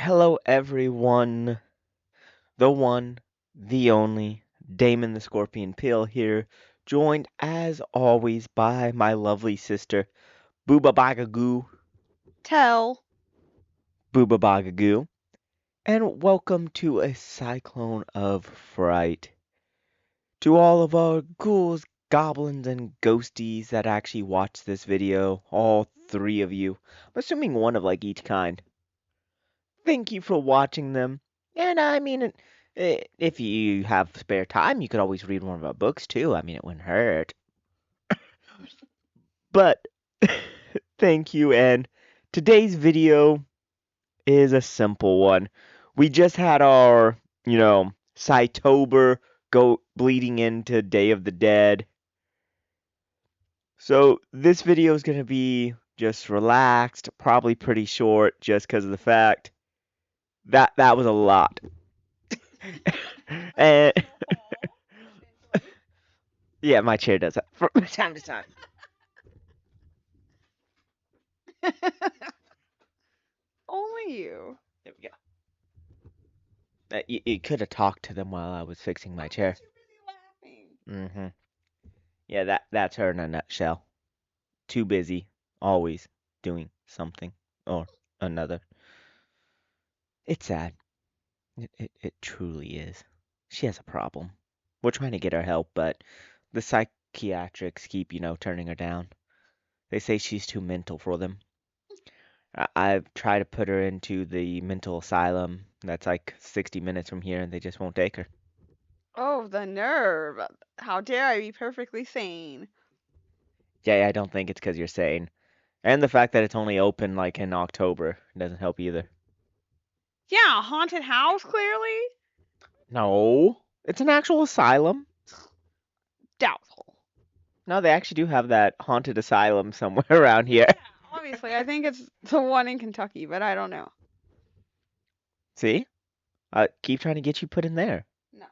Hello, everyone. The one, the only, Damon the Scorpion Peel here, joined as always by my lovely sister, Booba Bagagoo, Tell. Booba Bagagoo, and welcome to a cyclone of fright. To all of our ghouls, goblins, and ghosties that actually watch this video, all three of you, I'm assuming one of like each kind. Thank you for watching them. And I mean, if you have spare time, you could always read one of our books too. I mean, it wouldn't hurt. But thank you. And today's video is a simple one. We just had our, Cytober go bleeding into Day of the Dead. So this video is going to be just relaxed, probably pretty short, just because of the fact that that was a lot. And yeah, my chair does that from time to time. Only you. There we go. You could have talked to them while I was fixing my chair. Too busy Mm-hmm. Yeah, that's her in a nutshell. Too busy, always doing something or another. It's sad. It truly is. She has a problem. We're trying to get her help, but the psychiatrics keep, turning her down. They say she's too mental for them. I've tried to put her into the mental asylum that's like 60 minutes from here, and they just won't take her. Oh, the nerve. How dare I be perfectly sane? Yeah, I don't think it's because you're sane. And the fact that it's only open like in October doesn't help either. Yeah, a haunted house, clearly? No, it's an actual asylum. Doubtful. No, they actually do have that haunted asylum somewhere around here. Yeah, obviously. I think it's the one in Kentucky, but I don't know. See? Keep trying to get you put in there. No.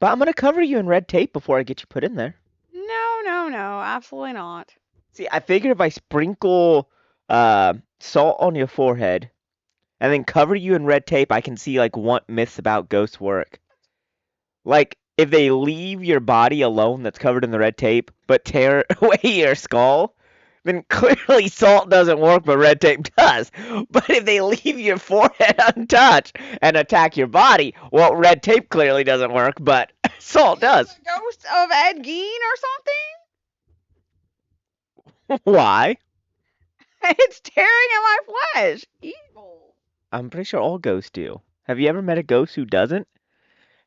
But I'm gonna cover you in red tape before I get you put in there. No, no, no. Absolutely not. See, I figured if I sprinkle salt on your forehead and then cover you in red tape, I can see like what myths about ghosts work. Like if they leave your body alone that's covered in the red tape, but tear away your skull, then clearly salt doesn't work, but red tape does. But if they leave your forehead untouched and attack your body, well, red tape clearly doesn't work, but salt does. The ghost of Ed Gein or Why? something? It's tearing at my flesh. Evil. I'm pretty sure all ghosts do. Have you ever met a ghost who doesn't?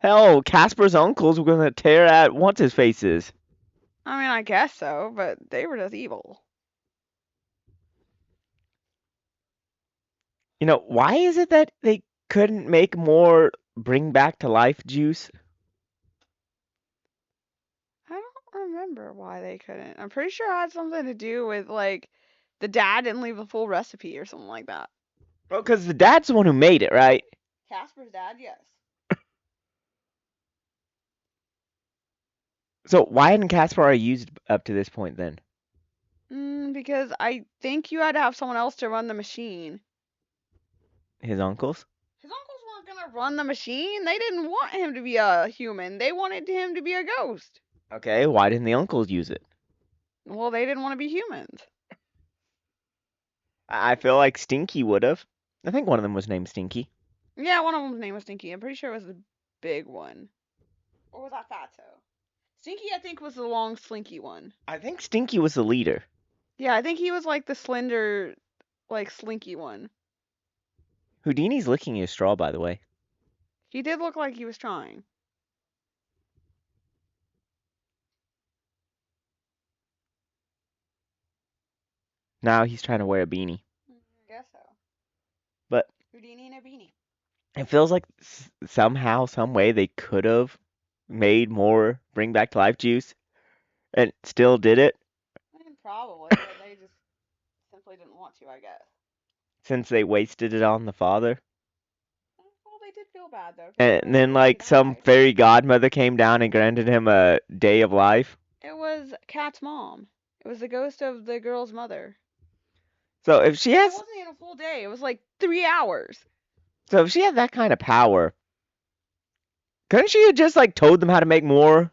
Hell, Casper's uncles were gonna tear at what's his faces. I mean, I guess so, but they were just evil. Why is it that they couldn't make more bring back to life juice? I don't remember why they couldn't. I'm pretty sure it had something to do with like the dad didn't leave the full recipe or something like that. Well, because the dad's the one who made it, right? Casper's dad, yes. So why hadn't Caspar already used up to this point then? Because I think you had to have someone else to run the machine. His uncles? His uncles weren't gonna run the machine. They didn't want him to be a human. They wanted him to be a ghost. Okay, why didn't the uncles use it? Well, they didn't want to be humans. I feel like Stinky would have. I think one of them was named Stinky. Yeah, one of them's name was Stinky. I'm pretty sure it was the big one. Or was that Fatso? Stinky, I think, was the long, slinky one. I think Stinky was the leader. Yeah, I think he was like the slender, like slinky one. Houdini's licking his straw, by the way. He did look like he was trying. Now he's trying to wear a beanie. I guess so. But Houdini in a beanie. it feels like somehow, some way they could have made more bring back to life juice and still did it Probably, but they just simply didn't want to, I guess. since they wasted it on the father. Well, they did feel bad though, because And then like some fairy godmother came down and granted him a day of life. it was Kat's mom. It was the ghost of the girl's mother. So if she It has wasn't even a full day. It was like 3 hours. So if she had that kind of power, couldn't she have just like told them how to make more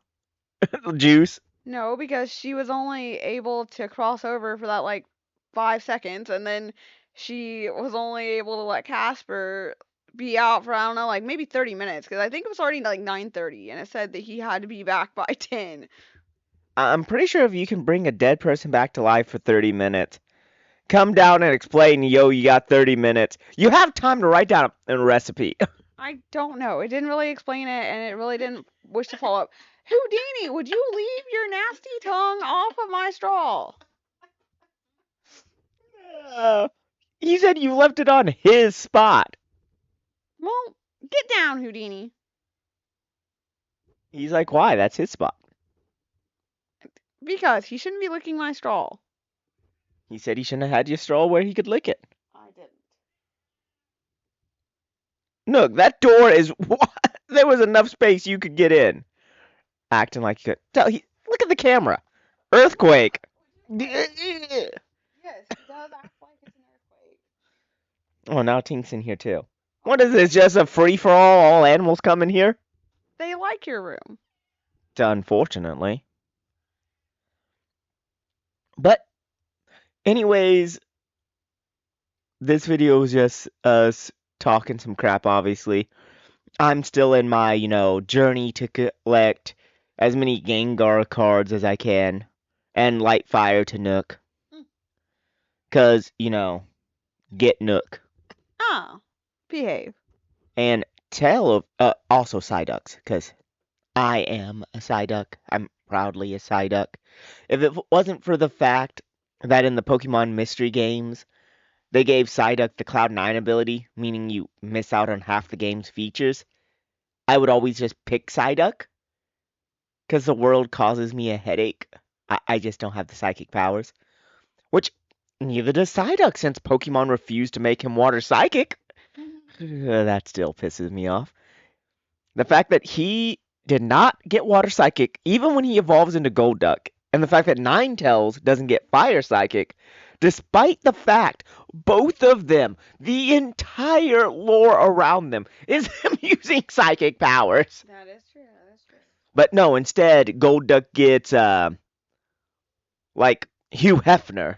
juice? No, because she was only able to cross over for that like 5 seconds, and then she was only able to let Casper be out for I don't know, like maybe 30 minutes, because I think it was already like 9:30, and it said that he had to be back by 10. I'm pretty sure if you can bring a dead person back to life for 30 minutes, come down and explain, yo, you got 30 minutes. You have time to write down a recipe. I don't know. It didn't really explain it, and it really didn't wish to follow up. Houdini, would you leave your nasty tongue off of my straw? Uh, he said you left it on his spot. Well, get down, Houdini. He's like, why? That's his spot. Because he shouldn't be licking my straw. He said he shouldn't have had your straw where he could lick it. I didn't. Look, that door is. There was enough space you could get in. Acting like you could. Look at the camera. Earthquake. Yes, it does act like it's an earthquake. Oh, now Tink's in here too. What is this? Just a free for all? All animals come in here? They like your room. Unfortunately. But, anyways, this video was just us talking some crap, obviously. I'm still in my, journey to collect as many Gengar cards as I can and light fire to Nook. Because, get Nook. Oh, behave. And tell of, also Psyducks, because I am a Psyduck. I'm proudly a Psyduck. If it wasn't for the fact that in the Pokemon mystery games, they gave Psyduck the Cloud 9 ability, meaning you miss out on half the game's features, I would always just pick Psyduck, because the world causes me a headache. I just don't have the psychic powers. Which, neither does Psyduck, since Pokemon refused to make him water psychic. That still pisses me off. The fact that he did not get water psychic even when he evolves into Golduck, and the fact that Ninetales doesn't get fire psychic, despite the fact both of them, the entire lore around them, is him using psychic powers. That is true. That is true. But no, instead, Golduck gets, like, Hugh Hefner.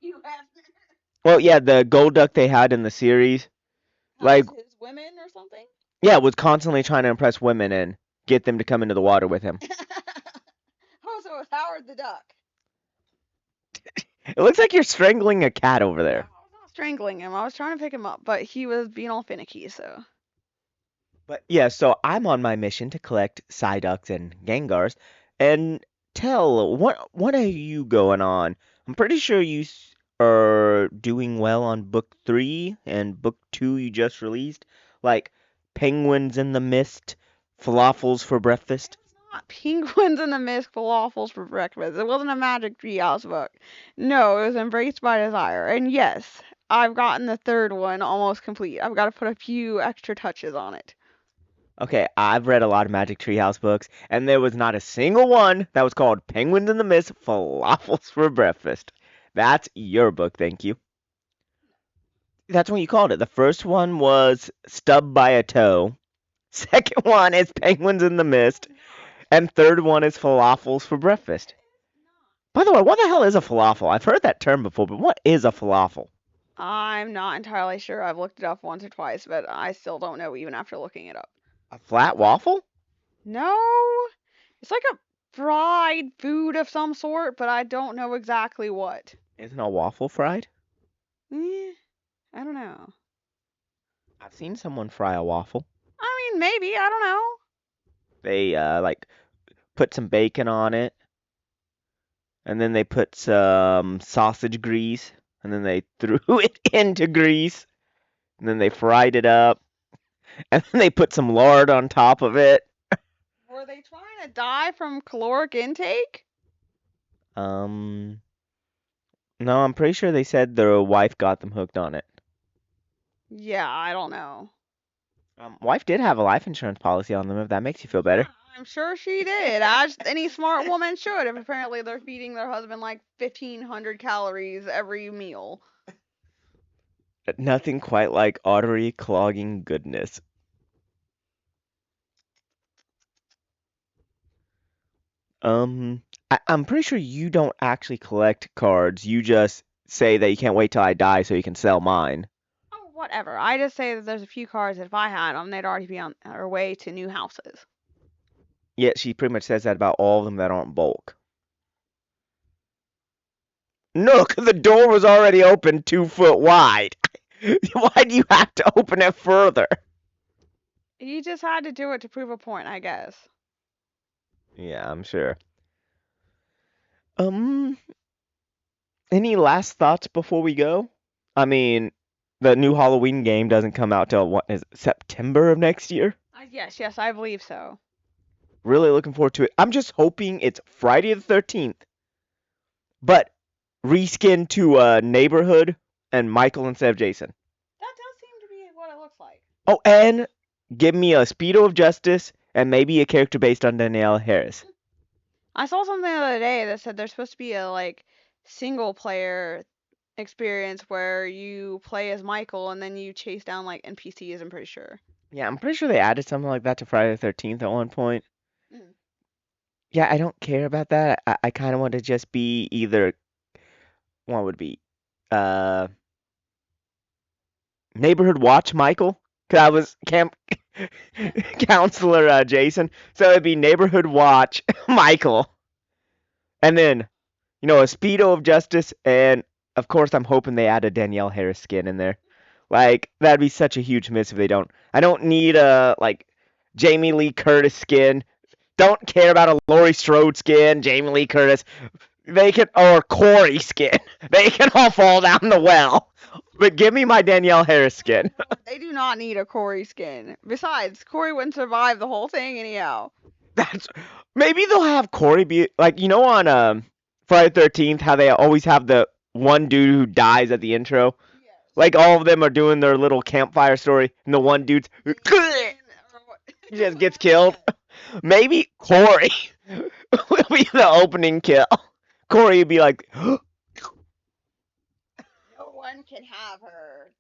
You have Well, yeah, the Golduck they had in the series, like, his women or something? yeah, was constantly trying to impress women and get them to come into the water with him. Oh, so it was Howard the Duck. It looks like you're strangling a cat over No, I there. was not strangling him. I was trying to pick him up, but he was being all finicky, so. But yeah, so I'm on my mission to collect Psyducks and Gengars. And tell, what are you going on? I'm pretty sure you are doing well on book 3 and book 2 you just released. Like Penguins in the Mist, Falafels for Breakfast. Not penguins in the mist, falafels for breakfast. It wasn't a Magic Tree House book. No, it was Embraced by Desire. And yes, I've gotten the third one almost complete. I've got to put a few extra touches on it. Okay, I've read a lot of Magic Treehouse books, and there was not a single one that was called Penguins in the Mist, Falafels for Breakfast. That's your book, thank you. That's what you called it. The first one was Stubbed by a Toe. Second one is Penguins in the Mist. And third one is Falafels for Breakfast. By the way, what the hell is a falafel? I've heard that term before, but what is a falafel? I'm not entirely sure. I've looked it up once or twice, but I still don't know even after looking it up. A flat waffle? No, it's like a fried food of some sort, but I don't know exactly what. Isn't a waffle fried? Eh, I don't know. I've seen someone fry a waffle. I mean, maybe. I don't know. They, like, put some bacon on it, and then they put some sausage grease, and then they threw it into grease, and then they fried it up, and then they put some lard on top of it. Were they trying to die from caloric intake? Um, no, I'm pretty sure they said their wife got them hooked on it. Yeah, I don't know. Wife did have a life insurance policy on them, if that makes you feel better. I'm sure she did, as any smart woman should, if apparently they're feeding their husband like 1,500 calories every meal. Nothing quite like artery clogging goodness. I'm pretty sure you don't actually collect cards. You just say that you can't wait till I die so you can sell mine. Oh, whatever. I just say that there's a few cards that if I had them, they'd already be on their way to new houses. Yet she pretty much says that about all of them that aren't bulk. Look, the door was already open 2 foot wide. Why do you have to open it further? You just had to do it to prove a point, I guess. Yeah, I'm sure. Um, any last thoughts before we go? I mean, the new Halloween game doesn't come out till what is it, September of next year? Yes, yes, I believe so. Really looking forward to it. I'm just hoping it's Friday the 13th, but reskin to neighborhood and Michael instead of Jason. That does seem to be what it looks like. Oh, and give me a Speedo of Justice and maybe a character based on Danielle Harris. I saw something the other day that said there's supposed to be a single player experience where you play as Michael and then you chase down NPCs, I'm pretty sure. Yeah, I'm pretty sure they added something like that to Friday the 13th at one point. Mhm. Yeah, I don't care about that. I kind of want to just be either, what would it be? Uh, Neighborhood Watch Michael? Because I was camp counselor Jason. So it'd be Neighborhood Watch Michael. And then, a Speedo of Justice. And of course, I'm hoping they add a Danielle Harris skin in there. Like, that'd be such a huge miss if they don't. I don't need a, Jamie Lee Curtis skin. Don't care about a Laurie Strode skin, Jamie Lee Curtis. They can, or Corey skin. They can all fall down the well. But give me my Danielle Harris skin. They do not need a Corey skin. Besides, Corey wouldn't survive the whole thing anyhow. That's maybe they'll have Corey be like on Friday 13th how they always have the one dude who dies at the intro. Like all of them are doing their little campfire story, and the one dude's just gets killed. Maybe Corey will be the opening kill. Corey would be like, No one can have her.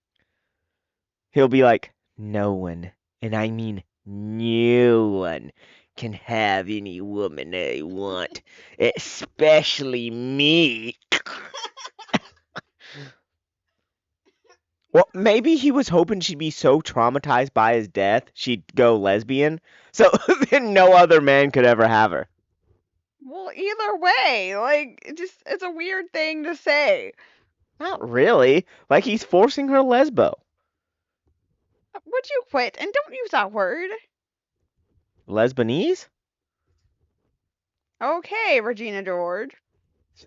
he'll be like, no one, and I mean no one, can have any woman they want, especially me. Well, maybe he was hoping she'd be so traumatized by his death, she'd go lesbian, so then no other man could ever have her. Well, either way, it's a weird thing to say. Not really. Like, he's forcing her lesbo. Would you quit and don't use that word? Lesbanese? Okay, Regina George.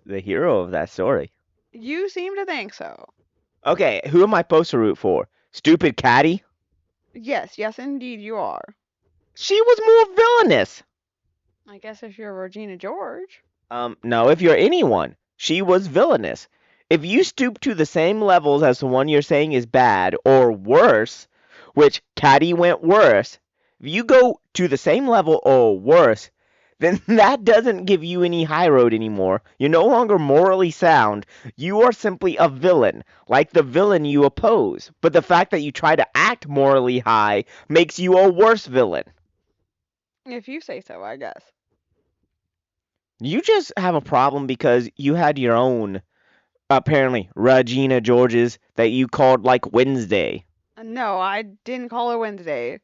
The hero of that story. You seem to think so. Okay, who am I supposed to root for? Stupid Caddy? Yes, yes, indeed you are. She was more villainous. I guess if you're Regina George. No, if you're anyone, she was villainous. If you stoop to the same levels as the one you're saying is bad, or worse, which Caddy went worse, if you go to the same level or worse, then that doesn't give you any high road anymore. You're no longer morally sound. You are simply a villain, like the villain you oppose. But the fact that you try to act morally high makes you a worse villain. If you say so, I guess. You just have a problem because you had your own, apparently, Regina George's that you called like Wednesday, No, I didn't call her Wednesday.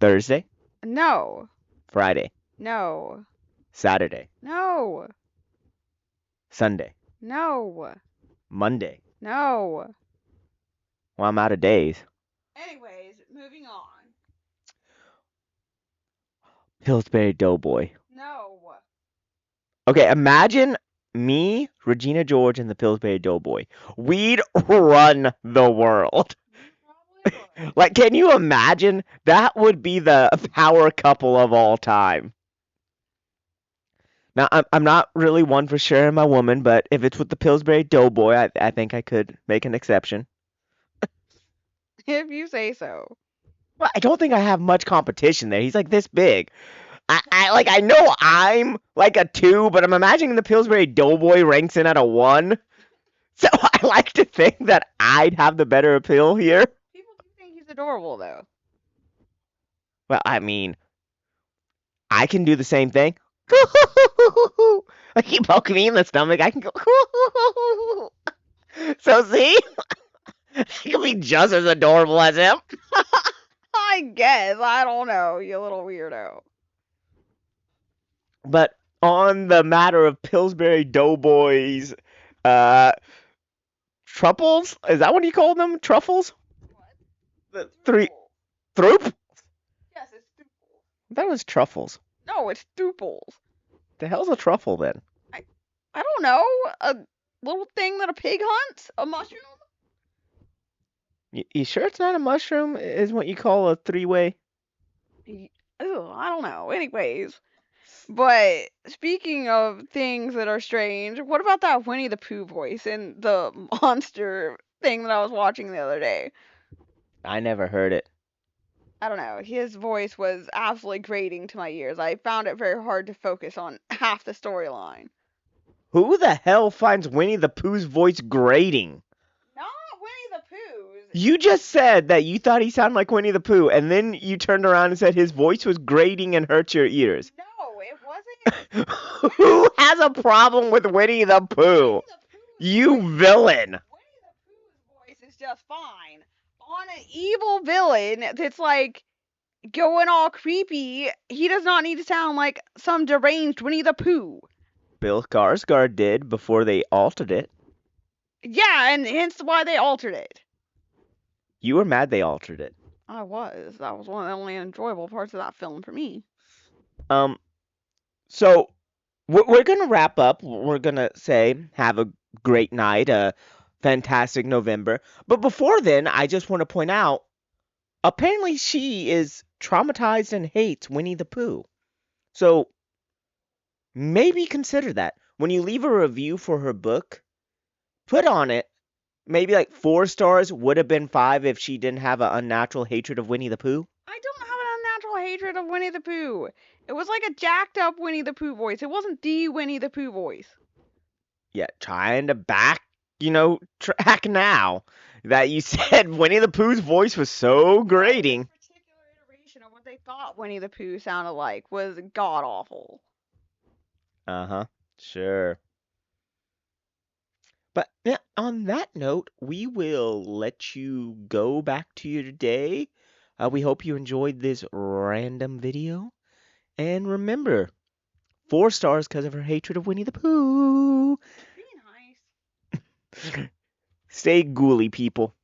Thursday, No, Friday, no, Saturday, no, Sunday, no, Monday. no. Well, I'm out of days. Anyways, moving on. Pillsbury Doughboy. No. Okay, imagine me, Regina George, and the Pillsbury Doughboy. We'd run the world. Probably would. Like, can you imagine? That would be the power couple of all time. Now, I'm not really one for sharing my woman, but if it's with the Pillsbury Doughboy, I think I could make an exception. If you say so. Well, I don't think I have much competition there. He's like this big. I know I'm like a 2, but I'm imagining the Pillsbury Doughboy ranks in at a 1. So I like to think that I'd have the better appeal here. People do think he's adorable, though. Well, I mean, I can do the same thing. Like you poke me in the stomach, I can go. So see, I can be just as adorable as him. I guess. I don't know, you little weirdo. But on the matter of Pillsbury Doughboys, uh, truffles, is that what you call them? Truffles? What? The three Thruple. throop? Yes, it's thruple. That was truffles. No, it's thruples. The hell's a truffle then? I, I don't know. A little thing that a pig hunts? A mushroom? You sure it's not a mushroom? Is what you call a three-way? Ugh, I don't know. Anyways. But speaking of things that are strange, what about that Winnie the Pooh voice in the monster thing that I was watching the other day? I never heard it. I don't know. His voice was absolutely grating to my ears. I found it very hard to focus on half the storyline. Who the hell finds Winnie the Pooh's voice grating? Not Winnie the Pooh's. You just said that you thought he sounded like Winnie the Pooh, and then you turned around and said his voice was grating and hurt your ears. No, it wasn't. Who has a problem with Winnie the Pooh? Winnie the Pooh's You voice. villain! Winnie the Pooh's voice is just fine. On an evil villain that's like going all creepy, he does not need to sound like some deranged Winnie the Pooh. Bill Skarsgård did before they altered it. Yeah, and hence why they altered it. You were mad they altered it. I was. That was one of the only enjoyable parts of that film for me. Um, so we're gonna wrap up. We're gonna say have a great night, a fantastic November. But before then, I just want to point out, apparently she is traumatized and hates Winnie the Pooh. So maybe consider that when you leave a review for her book. Put on it maybe like 4 stars would have been 5 if she didn't have an unnatural hatred of Winnie the Pooh. I don't have an unnatural hatred of Winnie the Pooh. It was like a jacked up Winnie the Pooh voice. It wasn't the Winnie the Pooh voice. Yeah, trying to track now that you said Winnie the Pooh's voice was so grating. This particular iteration of what they thought Winnie the Pooh sounded like was god awful. Uh-huh. Sure. But yeah, on that note, we will let you go back to your day. We hope you enjoyed this random video. And remember, 4 stars because of her hatred of Winnie the Pooh. Be nice. Stay ghouly, people.